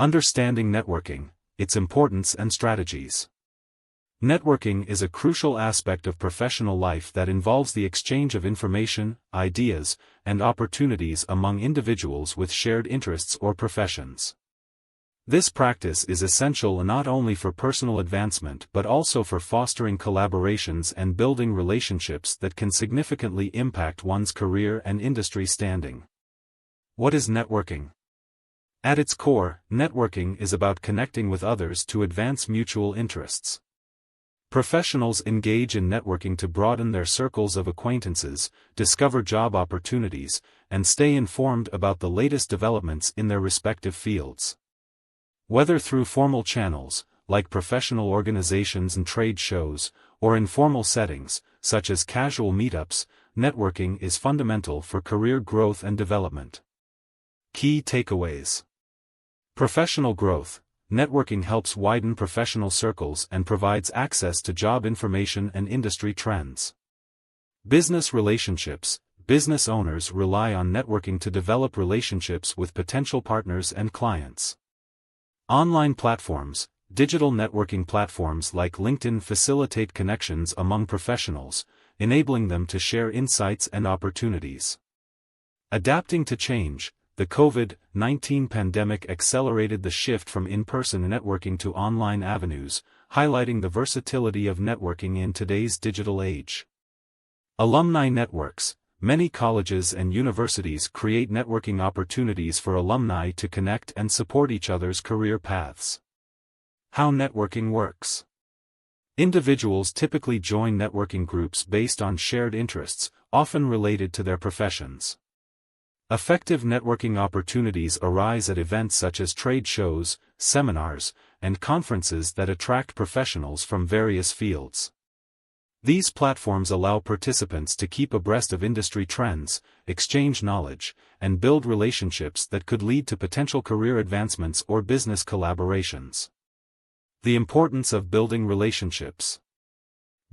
Understanding networking, its importance and strategies. Networking is a crucial aspect of professional life that involves the exchange of information, ideas, and opportunities among individuals with shared interests or professions. This practice is essential not only for personal advancement but also for fostering collaborations and building relationships that can significantly impact one's career and industry standing. What is networking? At its core, networking is about connecting with others to advance mutual interests. Professionals engage in networking to broaden their circles of acquaintances, discover job opportunities, and stay informed about the latest developments in their respective fields. Whether through formal channels, like professional organizations and trade shows, or informal settings, such as casual meetups, networking is fundamental for career growth and development. Key takeaways. Professional growth. Networking helps widen professional circles and provides access to job information and industry trends. Business relationships. Business owners rely on networking to develop relationships with potential partners and clients. Online platforms. Digital networking platforms like LinkedIn facilitate connections among professionals, enabling them to share insights and opportunities. Adapting to change. The COVID-19 pandemic accelerated the shift from in-person networking to online avenues, highlighting the versatility of networking in today's digital age. Alumni networks. Many colleges and universities create networking opportunities for alumni to connect and support each other's career paths. How networking works. Individuals typically join networking groups based on shared interests, often related to their professions. Effective networking opportunities arise at events such as trade shows, seminars, and conferences that attract professionals from various fields. These platforms allow participants to keep abreast of industry trends, exchange knowledge, and build relationships that could lead to potential career advancements or business collaborations. The importance of building relationships.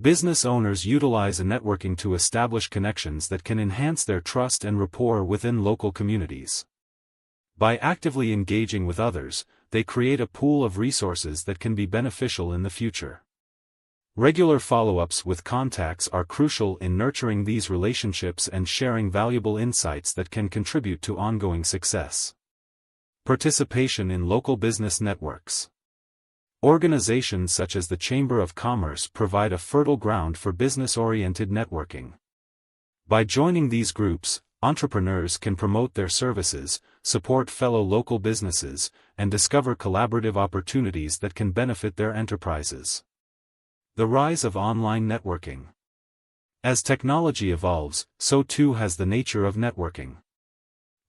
Business owners utilize networking to establish connections that can enhance their trust and rapport within local communities. By actively engaging with others, they create a pool of resources that can be beneficial in the future. Regular follow-ups with contacts are crucial in nurturing these relationships and sharing valuable insights that can contribute to ongoing success. Participation in local business networks. Organizations such as the Chamber of Commerce provide a fertile ground for business-oriented networking. By joining these groups, entrepreneurs can promote their services, support fellow local businesses, and discover collaborative opportunities that can benefit their enterprises. The rise of online networking. As technology evolves, so too has the nature of networking.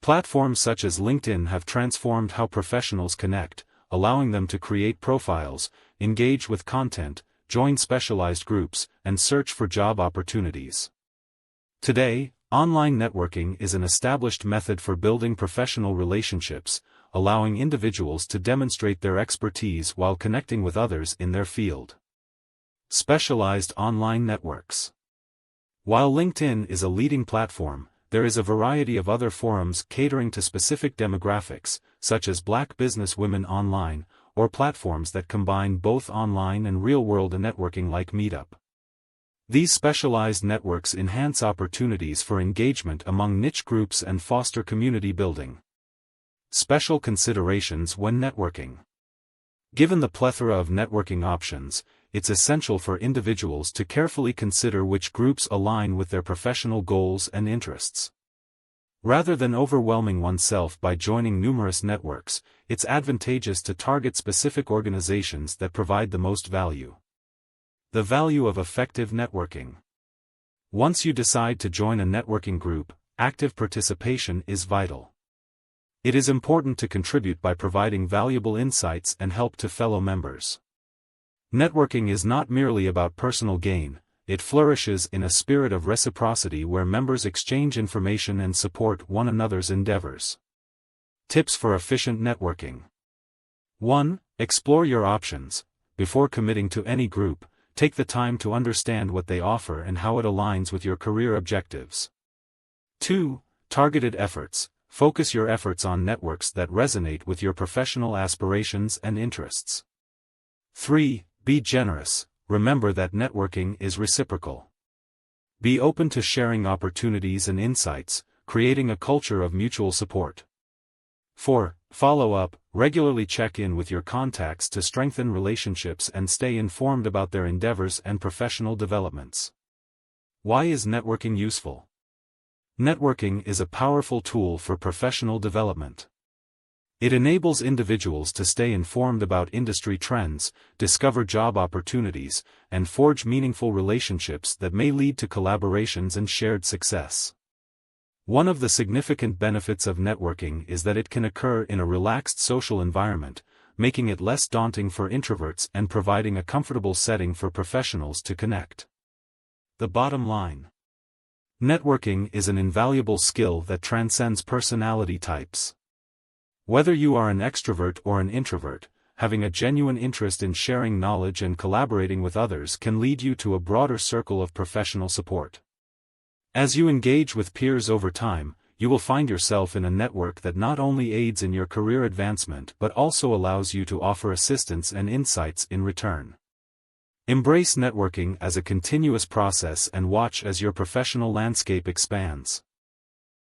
Platforms such as LinkedIn have transformed how professionals connect, allowing them to create profiles, engage with content, join specialized groups, and search for job opportunities. Today, online networking is an established method for building professional relationships, allowing individuals to demonstrate their expertise while connecting with others in their field. Specialized online networks. While LinkedIn is a leading platform, there is a variety of other forums catering to specific demographics, such as Black business women online, or platforms that combine both online and real-world networking like Meetup. These specialized networks enhance opportunities for engagement among niche groups and foster community building. Special considerations when networking. Given the plethora of networking options, it's essential for individuals to carefully consider which groups align with their professional goals and interests. Rather than overwhelming oneself by joining numerous networks, it's advantageous to target specific organizations that provide the most value. The value of effective networking. Once you decide to join a networking group, active participation is vital. It is important to contribute by providing valuable insights and help to fellow members. Networking is not merely about personal gain, it flourishes in a spirit of reciprocity where members exchange information and support one another's endeavors. Tips for efficient networking. 1. Explore your options. Before committing to any group, take the time to understand what they offer and how it aligns with your career objectives. 2. Targeted efforts. focus your efforts on networks that resonate with your professional aspirations and interests. 3. Be generous. Remember that networking is reciprocal. Be open to sharing opportunities and insights, creating a culture of mutual support. 4. Follow up. Regularly check in with your contacts to strengthen relationships and stay informed about their endeavors and professional developments. Why is networking useful? Networking is a powerful tool for professional development. It enables individuals to stay informed about industry trends, discover job opportunities, and forge meaningful relationships that may lead to collaborations and shared success. One of the significant benefits of networking is that it can occur in a relaxed social environment, making it less daunting for introverts and providing a comfortable setting for professionals to connect. The bottom line: networking is an invaluable skill that transcends personality types. Whether you are an extrovert or an introvert, having a genuine interest in sharing knowledge and collaborating with others can lead you to a broader circle of professional support. As you engage with peers over time, you will find yourself in a network that not only aids in your career advancement but also allows you to offer assistance and insights in return. Embrace networking as a continuous process and watch as your professional landscape expands.